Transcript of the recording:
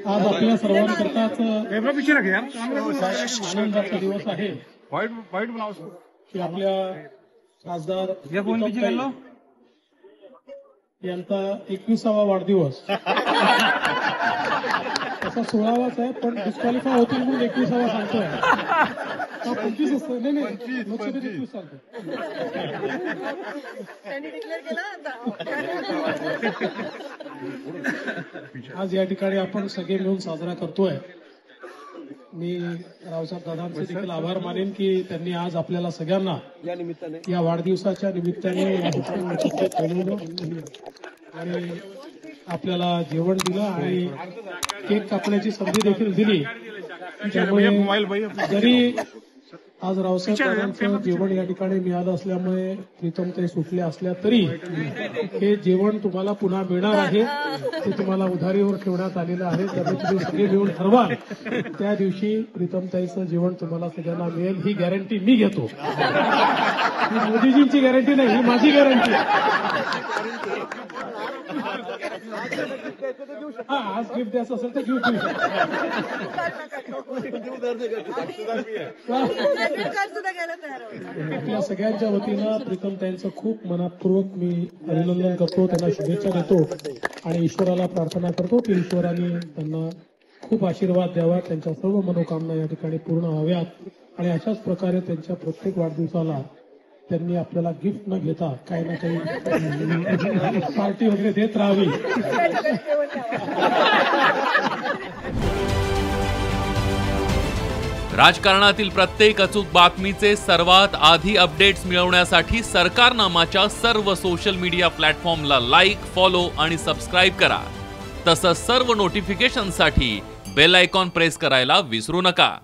आज आपल्या सर्वांकरताच आनंदाचा दिवस आहे की आपल्या खासदार यांचा 21वा वाढदिवस तसा 16वाच आहे, पण डिस्क्वालिफाय होतील म्हणून 21वा सांगतोय. 25 असतं. नाही 21 सांगतो. आज या ठिकाणी आपण सगळे मिळून साजरा करतोय. मी रावसाहेब दादांचे देखील आभार मानेन की त्यांनी आज आपल्याला सगळ्यांना या वाढदिवसाच्या निमित्ताने बोलवलं आणि आपल्याला जेवण दिलं आणि केक कापण्याची संधी देखील दिली. त्यामुळे जरी आज रावसाहेब दादांचं जेवण या ठिकाणी मिळालं असल्यामुळे प्रीतम ते सुटले असल्या तरी हे जेवण तुम्हाला पुन्हा मिळणार आहे. ते तुम्हाला उधारीवर ठेवण्यात आलेलं आहे. त्यामुळे तुम्ही सगळे मिळून ठरवा त्या दिवशी प्रीतमताईचं जेवण तुम्हाला सगळ्यांना मिळेल ही गॅरंटी मी घेतो. ही मोदीजींची गॅरंटी नाही, ही माझी गॅरंटी. हा, आज गिफ्ट द्यायचं असेल तर गिफ्ट देऊ आपल्या सगळ्यांच्या वतीनं प्रीतमताईंचं खूप मनपूर्वक मी अभिनंदन करतो, त्यांना शुभेच्छा देतो आणि ईश्वराला प्रार्थना करतो की ईश्वराने त्यांना खूप आशीर्वाद द्यावा, त्यांच्या सर्व मनोकामना या ठिकाणी पूर्ण व्हाव्यात आणि अशाच प्रकारे त्यांच्या प्रत्येक वाढदिवसाला त्यांनी आपल्याला गिफ्ट न घेता काही ना काही पार्टी वगैरे देत राहावी. राजकारणातील प्रत्येक अचूक बातमीचे सर्वात आधी अपडेट्स मिळवण्यासाठी सरकारनामाच्या सर्व सोशल मीडिया प्लॅटफॉर्मला लाईक, फॉलो आणि सबस्क्राईब करा. तसंच सर्व नोटिफिकेशनसाठी बेल आयकॉन प्रेस करायला विसरू नका.